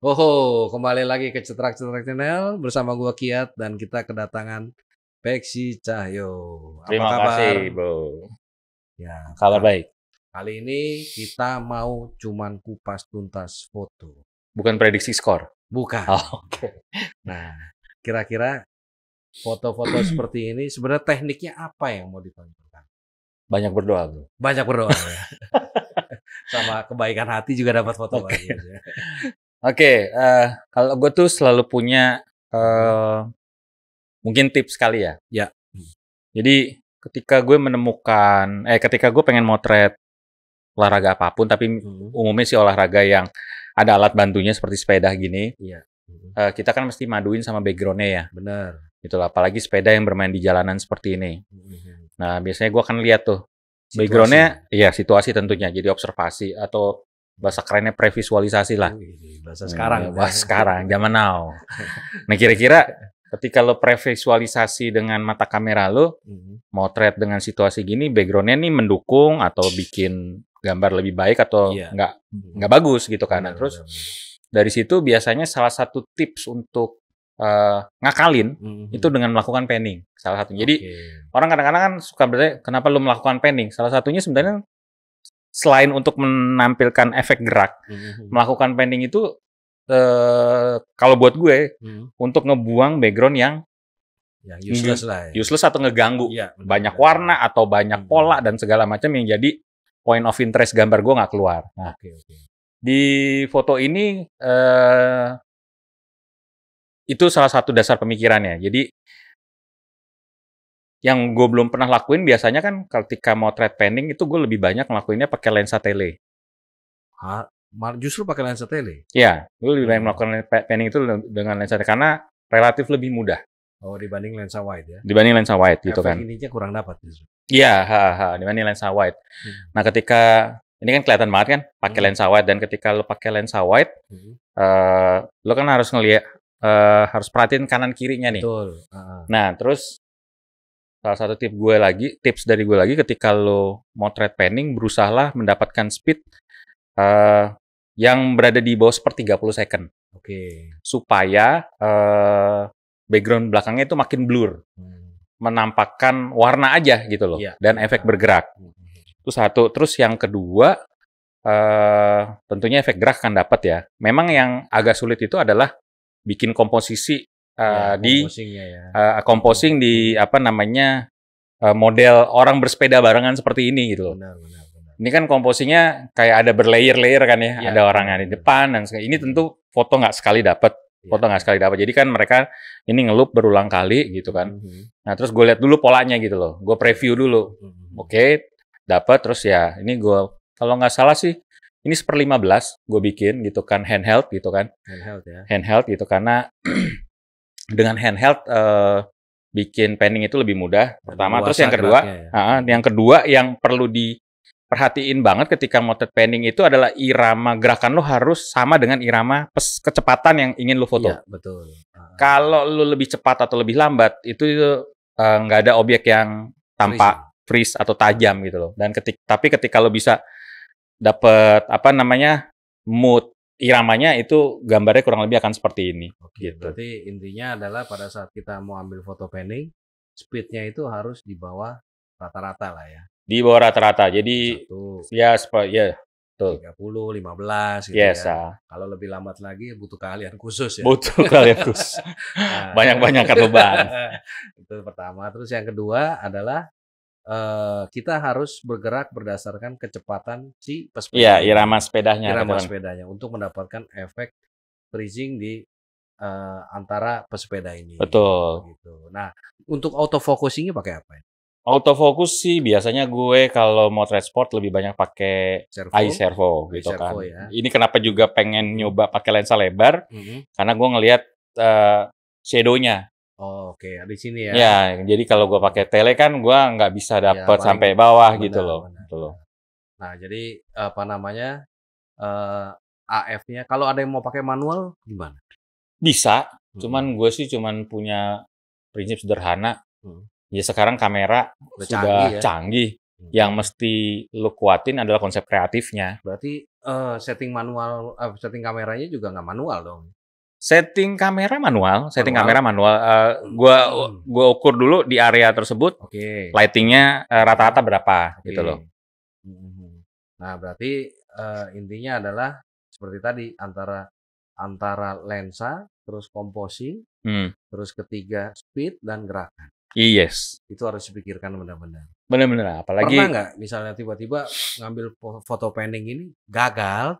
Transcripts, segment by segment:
Oh, kembali lagi ke Cetrak-Cetrak Channel bersama gua Kiat dan kita kedatangan Peksi Cahyo. Apa Terima kabar? kasih, Bro. Ya, Kabar baik. kali ini kita mau cuman kupas tuntas foto. Bukan prediksi skor. Bukan. Oh, oke. Nah, kira-kira foto-foto seperti ini sebenarnya tekniknya apa yang mau ditonjolkan? Banyak berdoa, Bro. Banyak berdoa ya. Sama kebaikan hati juga dapat foto Oke. bagus ya. Oke, kalau gue tuh selalu punya Mhm. mungkin tips kali ya. Ya. Jadi ketika gue pengen motret olahraga apapun, tapi Mhm. umumnya sih olahraga yang ada alat bantunya seperti sepeda gini, Iya. Mhm. kita kan mesti maduin sama background-nya ya. Benar. Gitu lah. Apalagi sepeda yang bermain di jalanan seperti ini. Mhm. Nah, biasanya gue akan lihat tuh Situasi. background-nya, ya situasi tentunya. Jadi observasi atau bahasa kerennya previsualisasi lah. Wih, bahasa sekarang. Wah, sekarang, zaman now. Nah, kira-kira ketika lo previsualisasi dengan mata kamera lo, Mhm. motret dengan situasi gini, background-nya nih mendukung atau bikin gambar lebih baik atau Iya. nggak bagus gitu kan. Nah, Benar, terus benar, benar. dari situ biasanya salah satu tips untuk ngakalin itu Mhm. dengan melakukan panning. Salah satunya. Jadi Oke. orang kadang-kadang kan suka bertanya, kenapa lo melakukan panning? Salah satunya sebenarnya selain untuk menampilkan efek gerak, Mhm. melakukan panning itu kalau buat gue Mhm. untuk ngebuang background yang Yang useless lah ya. useless atau ngeganggu, Iya, benar, banyak benar, benar. warna atau banyak pola Mhm. dan segala macam yang jadi point of interest gambar gue nggak keluar. Nah, Oke, oke. di foto ini itu salah satu dasar pemikirannya. Jadi yang gue belum pernah lakuin biasanya kan ketika motret panning itu gue lebih banyak ngelakuinnya pakai lensa tele. Justru pakai lensa tele. Ya, gue lebih banyak Mhm. melakukan panning itu dengan lensa tele karena relatif lebih mudah Oh, dibanding lensa wide ya. dibanding lensa wide gitu Efek kan. ininya kurang dapat justru. Iya, dibanding lensa wide. Mhm. Nah, ketika ini kan kelihatan banget kan pakai Mhm. lensa wide, dan ketika lo pakai lensa wide, Mhm. lo kan harus harus perhatiin kanan kirinya nih. Betul. Heeh. Nah, terus salah satu tips dari gue lagi ketika lo motret panning, berusahalah mendapatkan speed yang berada di bawah 1/30 second Oke. supaya background belakangnya itu makin blur, Mhm. menampakkan warna aja gitu loh, Iya. dan efek bergerak. Mhm. Itu satu. Terus yang kedua, tentunya efek gerak akan dapat ya. Memang yang agak sulit itu adalah bikin komposisi Ya, di composingnya ya. composing di apa namanya model orang bersepeda barengan seperti ini gitu loh. Benar, benar, benar. Ini kan komposisinya kayak ada berlayer-layer kan ya. Iya, Ada orang benar, yang di benar. depan dan ini tentu foto nggak sekali dapat. Foto nggak sekali dapat. Jadi kan mereka ini ngeloop berulang kali gitu kan. Mhm. Nah, terus gue lihat dulu polanya gitu loh. Gue preview dulu. Mhm. Oke, dapat. Terus ya ini gue kalau nggak salah sih ini 1/15 gue bikin gitu kan, handheld gitu kan. Handheld ya. Handheld gitu karena dengan handheld bikin panning itu lebih mudah. Pertama, terus Leluasa yang kedua, geraknya ya. yang kedua yang perlu diperhatiin banget ketika motret panning itu adalah irama gerakan lo harus sama dengan irama kecepatan yang ingin lo foto. Iya, betul. Kalau lo lebih cepat atau lebih lambat, itu nggak ada objek yang tampak freeze atau tajam gitu loh. Dan tapi ketika lo bisa dapet apa namanya mood iramanya, itu gambarnya kurang lebih akan seperti ini. Oke, Gitu. berarti intinya adalah pada saat kita mau ambil foto panning, speednya itu harus di bawah rata-rata lah ya. Di bawah rata-rata. Jadi 1, ya 30, 15 gitu yes, ya. Kalau lebih lambat lagi butuh keahlian khusus ya. butuh kalian khusus. Nah, Banyak-banyak beban. itu pertama. Terus yang kedua adalah kita harus bergerak berdasarkan kecepatan si pesepeda Iya, ini. irama sepedanya. Irama Kan. sepedanya untuk mendapatkan efek freezing di antara pesepeda ini. Betul. Gitu. Nah, untuk autofocusingnya pakai apa ya? Autofocus sih biasanya gue kalau motret sport lebih banyak pakai iServo gitu kan. Ya. Ini kenapa juga pengen nyoba pakai lensa lebar, Mhm. karena gue ngelihat shadow-nya. Oh, oke, di sini ya. Ya, jadi kalau gue pakai tele kan gue nggak bisa Ya, dapet paling sampai bawah benar, gitu loh. benar, Gitu loh. Nah, jadi apa namanya? AF-nya kalau ada yang mau pakai manual gimana? Bisa, Mhm. cuman gue sih punya prinsip sederhana. Mhm. Ya sekarang kamera Udah sudah canggih ya. canggih. Yang mesti lu kuatin adalah konsep kreatifnya. Berarti setting kameranya juga nggak manual dong. Setting kamera manual. Hmm. Gua ukur dulu di area tersebut, Oke. lightingnya rata-rata berapa gitu loh. Nah, berarti intinya adalah seperti tadi antara lensa, terus composing, terus ketiga speed dan gerakan. Yes. Itu harus dipikirkan benar-benar. Benar-benar. Apalagi Pernah nggak misalnya tiba-tiba ngambil foto pending ini gagal?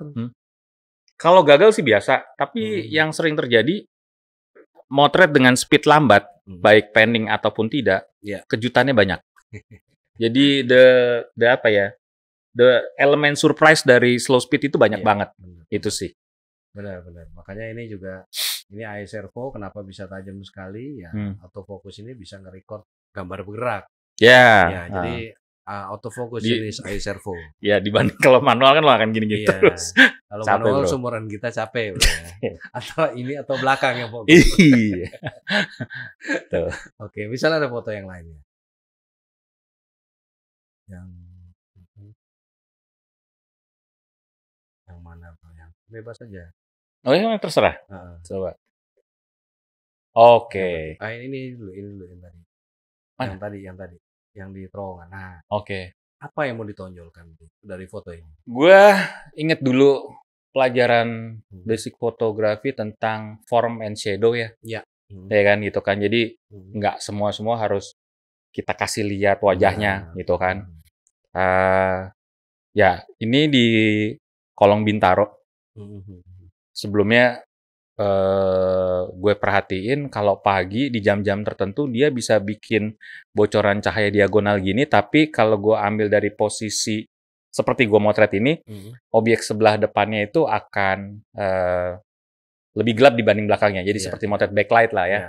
Kalau gagal sih biasa, tapi yang sering terjadi motret dengan speed lambat, baik pending ataupun tidak, kejutannya banyak. Jadi the elemen surprise dari slow speed itu banyak banget. Bener. Itu sih. Benar-benar. Makanya ini juga ini AI servo kenapa bisa tajam sekali ya. Autofocus ini bisa nge-record gambar bergerak. Ya, jadi autofocus jenis AI servo. Ya, dibanding kalau manual kan lo akan gini-gini terus. Kalau manual sumuran kita capek bro. Atau ini atau belakang yang fokus. Iya. Oke, misalnya ada foto yang lainnya. Yang mana bro? Yang bebas saja. Oh iya, terserah. Coba. Oke. Ini dulu yang tadi. Yang di terowongan. Nah, oke. Apa yang mau ditonjolkan dari foto ini? Gua inget dulu pelajaran basic fotografi tentang form and shadow ya. Iya. Ya kan gitu kan. Jadi nggak semua harus kita kasih lihat wajahnya gitu kan. Ya, ini di Kolong Bintaro. Sebelumnya gue perhatiin kalau pagi di jam-jam tertentu dia bisa bikin bocoran cahaya diagonal gini, tapi kalau gue ambil dari posisi seperti gue motret ini, objek sebelah depannya itu akan lebih gelap dibanding belakangnya. Jadi seperti motret backlight lah ya.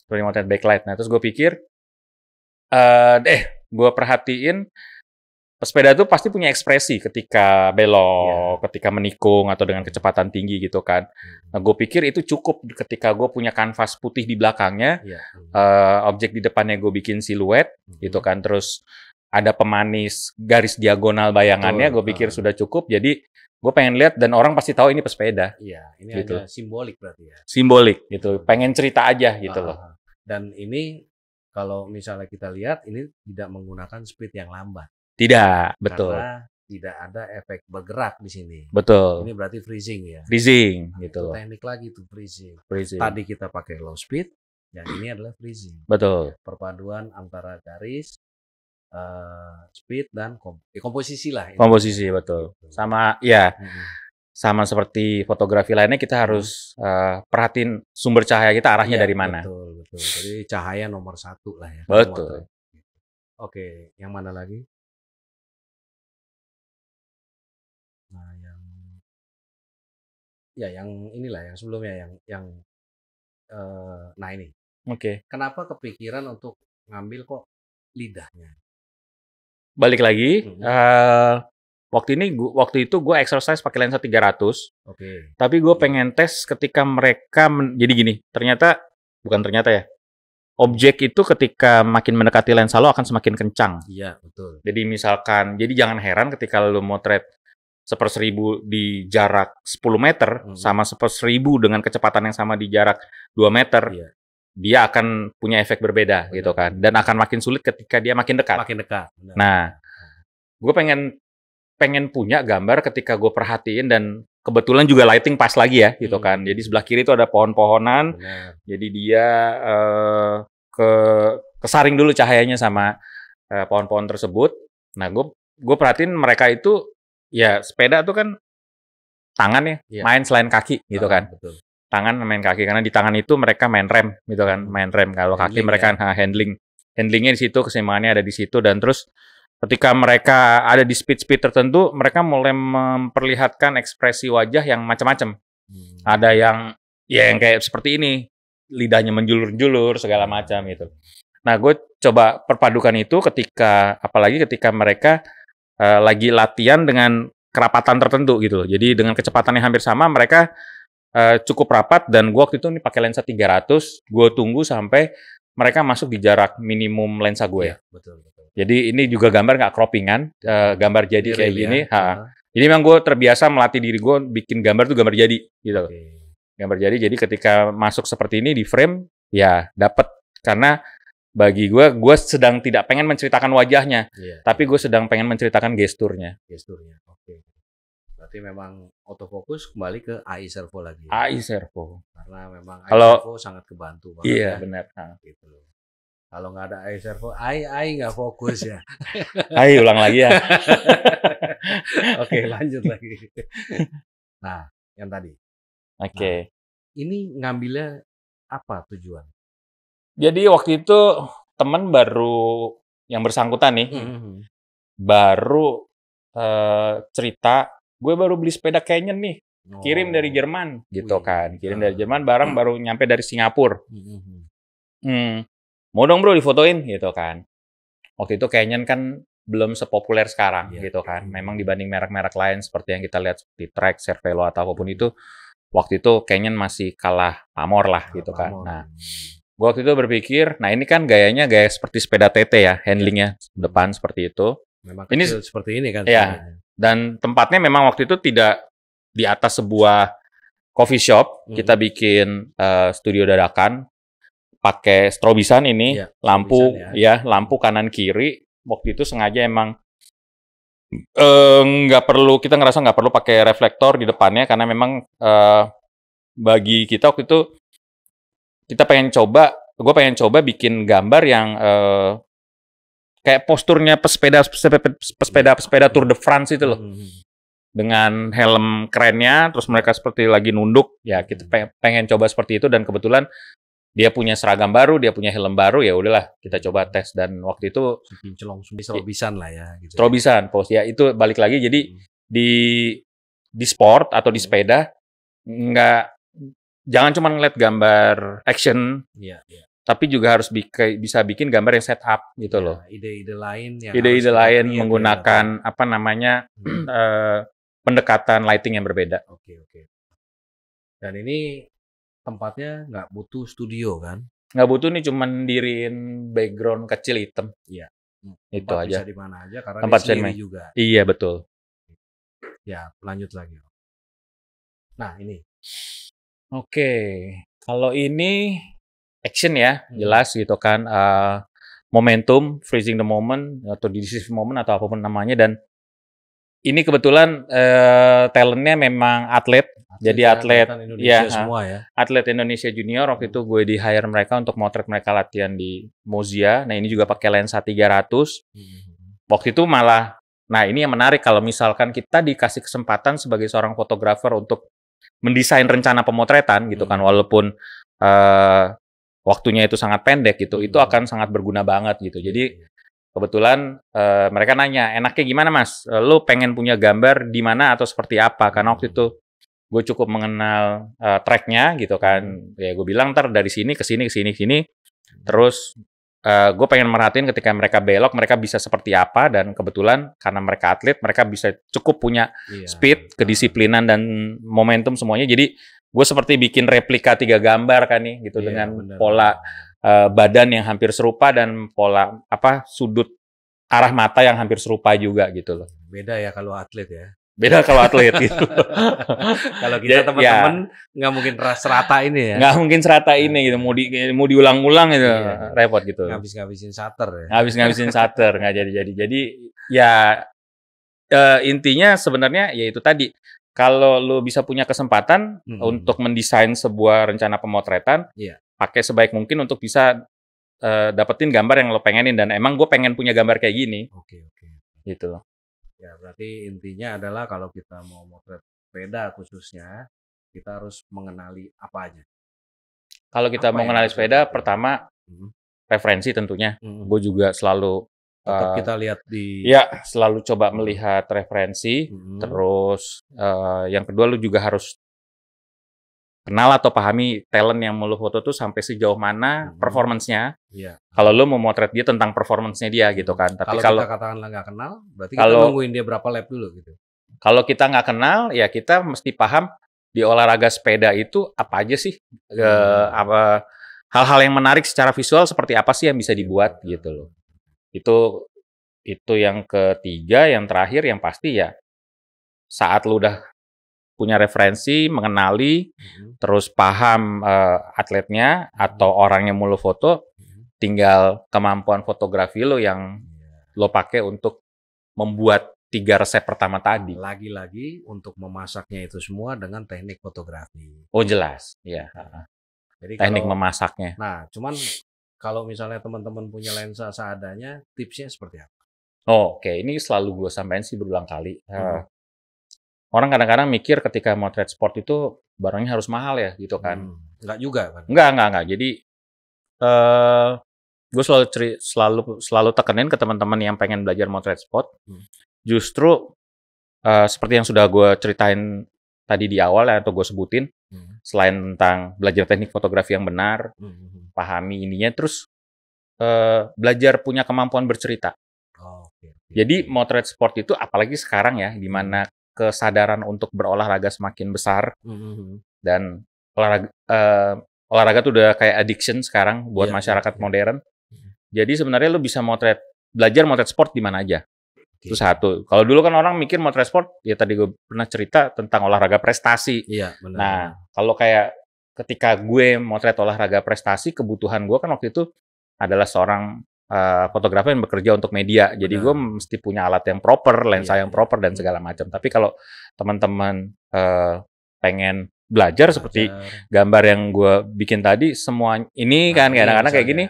Seperti motret backlight. Nah, terus gue pikir, gue perhatiin pesepeda itu pasti punya ekspresi ketika belok, ketika menikung atau dengan kecepatan tinggi gitu kan. Nah, gue pikir itu cukup ketika gue punya kanvas putih di belakangnya, objek di depannya gue bikin siluet gitu kan. Terus ada pemanis garis diagonal bayangannya, gue pikir sudah cukup. Jadi gue pengen lihat dan orang pasti tahu ini pesepeda. Iya, ini gitu. Hanya simbolik berarti ya. Simbolik gitu, pengen cerita aja gitu loh. Dan ini kalau misalnya kita lihat ini tidak menggunakan speed yang lambat. Tidak, betul. Karena tidak ada efek bergerak di sini. Betul. Ini berarti freezing ya. Freezing gitu loh. Teknik lagi tuh freezing. Tadi kita pakai low speed, yang ini adalah freezing. Betul. Perpaduan antara garis, speed dan komposisi lah. Komposisi betul. Sama ya. Sama seperti fotografi lainnya kita harus perhatiin sumber cahaya kita arahnya dari mana. Betul. Jadi cahaya nomor 1 lah ya. Betul. Oke, yang mana lagi? Nah, yang inilah yang sebelumnya nah ini. Oke. Kenapa kepikiran untuk ngambil kok lidahnya? Balik lagi, waktu itu gue exercise pakai lensa 300. Oke. Tapi gue pengen tes ketika mereka jadi gini. Bukan ternyata ya. Objek itu ketika makin mendekati lensa lo akan semakin kencang. Iya, betul. Jadi misalkan, jangan heran ketika lo motret 1/1000 di jarak 10 meter sama 1/1000 dengan kecepatan yang sama di jarak 2 meter, dia akan punya efek berbeda gitu kan. Dan akan makin sulit ketika dia makin dekat. Benar. Nah, gue pengen punya gambar ketika gue perhatiin dan kebetulan juga lighting pas lagi ya gitu kan. Jadi sebelah kiri itu ada pohon-pohonan. Jadi dia kesaring dulu cahayanya sama pohon-pohon tersebut. Nah, gue perhatiin mereka itu ya sepeda tuh kan tangan ya, main selain kaki gitu kan. Betul. Tangan main kaki karena di tangan itu mereka main rem gitu kan, main rem. Kalau kaki mereka handlingnya di situ, keseimbangannya ada di situ. Dan terus ketika mereka ada di speed tertentu, mereka mulai memperlihatkan ekspresi wajah yang macam-macam. Ada yang kayak seperti ini, lidahnya menjulur-julur segala macam gitu. Nah, gue coba perpadukan itu apalagi ketika mereka lagi latihan dengan kerapatan tertentu gitu. Jadi dengan kecepatan yang hampir sama, mereka cukup rapat dan gue waktu itu pakai lensa 300, gue tunggu sampai mereka masuk di jarak minimum lensa gue. Iya, betul. Jadi ini juga gambar nggak croppingan, gambar jadi kayak gini. Jadi memang gue terbiasa melatih diri gue bikin gambar tuh gambar jadi, gitu. Gambar jadi ketika masuk seperti ini di frame, ya dapat. Karena bagi gue sedang tidak pengen menceritakan wajahnya, tapi gue sedang pengen menceritakan gesturnya. Oke. Berarti memang autofocus kembali ke AI servo lagi. AI servo. Karena memang AI servo sangat kebantu banget. Iya, benar. Gitu. Kalau nggak ada AI servo, AI nggak fokus ya. AI ulang lagi ya. Oke, lanjut lagi. Nah, yang tadi. Oke. Ini ngambilnya apa tujuan? Jadi waktu itu teman baru yang bersangkutan nih, baru cerita, gue baru beli sepeda Canyon nih, kirim dari Jerman, gitu kan. Kirim dari Jerman, barang baru nyampe dari Singapura. Mau dong bro difotoin gitu kan. Waktu itu Canyon kan belum sepopuler sekarang gitu kan. Memang dibanding merek-merek lain seperti yang kita lihat seperti Trek, Cervelo atau apapun itu, waktu itu Canyon masih kalah pamor lah gitu kan. Nah, gue waktu itu berpikir, nah ini kan gaya seperti sepeda TT ya, handlingnya depan seperti itu. Memang kecil seperti ini kan. Ya, dan tempatnya memang waktu itu tidak di atas sebuah coffee shop. Kita bikin studio dadakan. Pakai strobisan ini, lampu lampu kanan kiri. Waktu itu sengaja emang kita ngerasa nggak perlu pakai reflektor di depannya karena memang bagi kita waktu itu gue pengen coba bikin gambar yang kayak posturnya pesepeda Tour de France itu loh. Dengan helm kerennya, terus mereka seperti lagi nunduk, ya kita pengen coba seperti itu dan kebetulan dia punya seragam baru, dia punya helm baru, ya udahlah kita coba tes dan waktu itu strobisan lah ya gitu. Strobisan, ya itu balik lagi jadi di sport atau di sepeda jangan cuma ngeliat gambar action, tapi juga harus bisa bikin gambar yang setup gitu loh. Ide-ide lain menggunakan apa namanya pendekatan lighting yang berbeda. Oke. Dan ini tempatnya nggak butuh studio kan? Nggak butuh nih, cuman diriin background kecil hitam. Iya. Itu aja. Bisa di mana aja karena tempat dia sendiri juga. Iya betul. Ya lanjut lagi. Nah ini. Oke. Kalau ini action ya, jelas gitu kan. Momentum, freezing the moment atau decisive moment atau apapun namanya, dan ini kebetulan talentnya memang atlet. Jadi atlet semua ya. Atlet Indonesia Junior. Waktu itu gue di hire mereka untuk motret mereka latihan di Mozia. Nah, ini juga pakai lensa 300. Waktu itu malah, nah ini yang menarik kalau misalkan kita dikasih kesempatan sebagai seorang fotografer untuk mendesain rencana pemotretan gitu kan, walaupun waktunya itu sangat pendek gitu, itu akan sangat berguna banget gitu. Jadi kebetulan mereka nanya, enaknya gimana mas? Lu pengen punya gambar di mana atau seperti apa? Karena waktu itu gue cukup mengenal tracknya gitu kan. Ya gue bilang ntar dari sini ke sini. Terus gue pengen merhatiin ketika mereka belok, mereka bisa seperti apa. Dan kebetulan karena mereka atlet, mereka bisa cukup punya speed, kedisiplinan, dan momentum semuanya. Jadi gue seperti bikin replika 3 gambar kan nih gitu, dengan pola badan yang hampir serupa dan pola sudut arah mata yang hampir serupa juga gitu loh. Beda ya kalau atlet ya. Beda kalau atlet gitu. Kalau kita teman-teman nggak mungkin serata ini ya. Nggak mungkin serata ini gitu. Mau diulang-ulang gitu, repot gitu. Ngabis-ngabisin shutter ya. Ngabis-ngabisin shutter, nggak jadi. Jadi ya intinya sebenarnya ya itu tadi. Kalau lo bisa punya kesempatan untuk mendesain sebuah rencana pemotretan, pakai sebaik mungkin untuk bisa dapetin gambar yang lo pengenin. Dan emang gue pengen punya gambar kayak gini. Oke. Gitu loh. Ya, berarti intinya adalah kalau kita mau motret sepeda khususnya, kita harus mengenali apa aja. Kalau kita mau mengenali sepeda, pertama referensi tentunya. Gue juga selalu tetap kita lihat di... Ya, selalu coba melihat referensi. Terus yang kedua, lu juga harus kenal atau pahami talent yang mau lu foto tuh sampai sejauh mana performance-nya. Kalau lu mau motret dia tentang performance-nya dia gitu kan. Tapi kalau kita katakanlah nggak kenal, berarti kita nungguin dia berapa lap dulu gitu. Kalau kita nggak kenal, ya kita mesti paham di olahraga sepeda itu apa aja sih, hal-hal yang menarik secara visual seperti apa sih yang bisa dibuat gitu loh. Itu yang ketiga, yang terakhir yang pasti ya saat lu udah punya referensi, mengenali, terus paham atletnya atau orang yang mau lo foto, tinggal kemampuan fotografi lo yang lo pakai untuk membuat 3 resep pertama tadi. Lagi-lagi untuk memasaknya itu semua dengan teknik fotografi. Oh jelas, ya. Jadi teknik memasaknya. Nah, cuman kalau misalnya teman-teman punya lensa seadanya, tipsnya seperti apa? Oh, oke. Ini selalu gue sampaikan sih berulang kali. Orang kadang-kadang mikir ketika motret sport itu barangnya harus mahal ya, gitu kan? Enggak juga kan? Enggak. Jadi gue selalu tekenin ke teman-teman yang pengen belajar motret sport. Justru seperti yang sudah gue ceritain tadi di awal ya, atau gue sebutin, selain tentang belajar teknik fotografi yang benar, pahami ininya, terus belajar punya kemampuan bercerita. Jadi motret sport itu apalagi sekarang ya, di mana kesadaran untuk berolahraga semakin besar dan olahraga tuh udah kayak addiction sekarang buat masyarakat modern. Jadi sebenarnya lo bisa belajar motret sport di mana aja. Itu satu. Kalau dulu kan orang mikir motret sport, ya tadi gue pernah cerita tentang olahraga prestasi. Iya, benar. Nah, kalau kayak ketika gue motret olahraga prestasi, kebutuhan gue kan waktu itu adalah seorang fotografer yang bekerja untuk media. Jadi gue mesti punya alat yang proper, lensa yang proper, dan segala macam. Tapi kalau teman-teman pengen belajar seperti gambar yang gue bikin tadi, semua ini kan kadang-kadang kayak gini,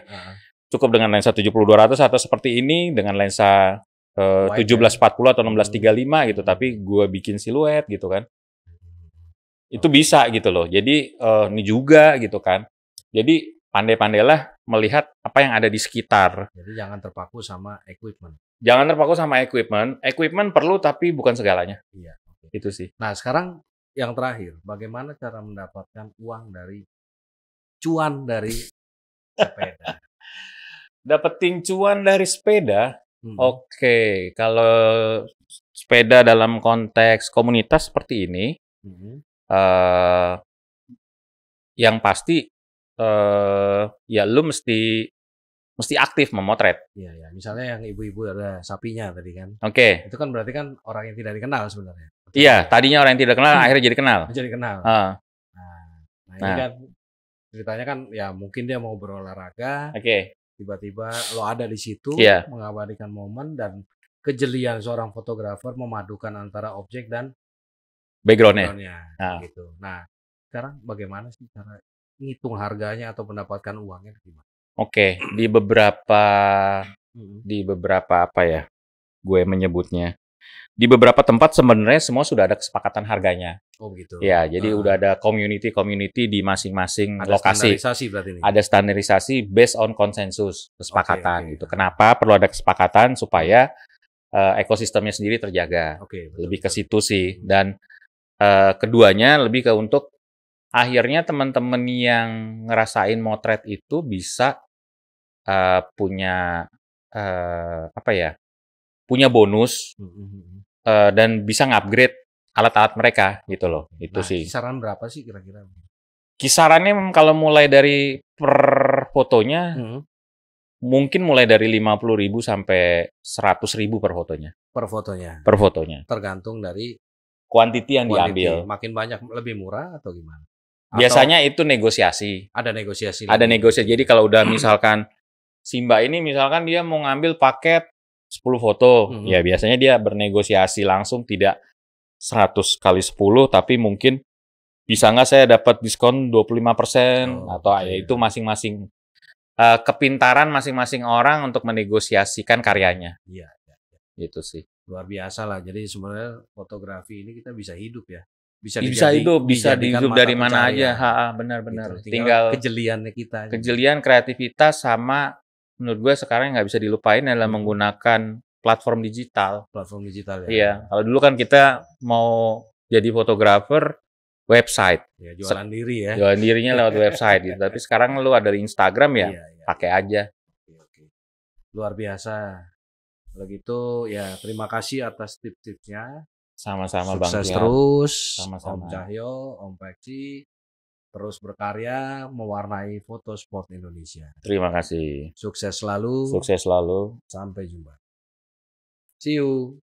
cukup dengan lensa 70-200 atau seperti ini dengan lensa 1740 atau 1635 gitu, tapi gue bikin siluet gitu kan. Itu bisa gitu loh. Jadi ini juga gitu kan. Jadi pandai-pandailah melihat apa yang ada di sekitar. Jadi jangan terpaku sama equipment. Jangan terpaku sama equipment. Equipment perlu tapi bukan segalanya. Iya. Okay. Itu sih. Nah sekarang yang terakhir, bagaimana cara mendapatkan cuan dari sepeda? Dapetin cuan dari sepeda? Oke, kalau sepeda dalam konteks komunitas seperti ini, yang pasti ya lu mesti aktif memotret. Iya. Misalnya yang ibu-ibu ada sapinya tadi kan. Oke. Itu kan berarti kan orang yang tidak dikenal sebenarnya. Iya, tadinya orang yang tidak kenal akhirnya jadi kenal. Jadi kenal. Nah, ini kan ceritanya kan ya mungkin dia mau berolahraga. Oke. Tiba-tiba lo ada di situ mengabadikan momen dan kejelian seorang fotografer memadukan antara objek dan backgroundnya. Gitu. Nah, sekarang bagaimana sih cara ngitung harganya atau mendapatkan uangnya gimana? Oke, di beberapa apa ya, gue menyebutnya. Di beberapa tempat sebenarnya semua sudah ada kesepakatan harganya. Oh gitu. Ya, jadi udah ada community di masing-masing lokasi. Ada standarisasi berarti ini. Ada standarisasi based on konsensus, kesepakatan gitu. Kenapa perlu ada kesepakatan supaya ekosistemnya sendiri terjaga. Lebih ke situ sih. Dan keduanya lebih ke untuk akhirnya teman-teman yang ngerasain motret itu bisa punya punya bonus dan bisa ngupgrade alat-alat mereka gitu loh. Itu sih. Kisaran berapa sih kira-kira? Kisarannya kalau mulai dari per fotonya mungkin mulai dari 50.000 sampai 100.000 per fotonya. Per fotonya. Tergantung dari kuantiti yang diambil. Makin banyak lebih murah atau gimana? Biasanya itu negosiasi. Ada negosiasi. Jadi kalau udah misalkan si Mbak ini misalkan dia mau ngambil paket 10 foto, ya biasanya dia bernegosiasi langsung, tidak 100 kali 10, tapi mungkin bisa nggak saya dapat diskon 25% atau ya itu masing-masing kepintaran masing-masing orang untuk menegosiasikan karyanya. Iya. Itu sih. Luar biasa lah. Jadi sebenarnya fotografi ini kita bisa hidup ya. Bisa hidup dari mana aja. Benar-benar. Gitu. Tinggal kejeliannya kita. Kejelian, kreativitas, sama menurut gue sekarang nggak bisa dilupain adalah menggunakan platform digital. Platform digital ya. Iya. Kalau dulu kan kita mau jadi fotografer website. Ya, jualan diri ya. Jualan dirinya lewat website gitu. Tapi sekarang lu ada di Instagram ya, pakai aja. Oke. Luar biasa. Kalau gitu ya terima kasih atas tips-tipsnya. Sama-sama Bang. Sukses terus. Sama-sama. Om Cahyo, Om Peci. terus berkarya mewarnai foto sport Indonesia. Terima kasih. Sukses selalu. Sukses selalu. Sampai jumpa. See you.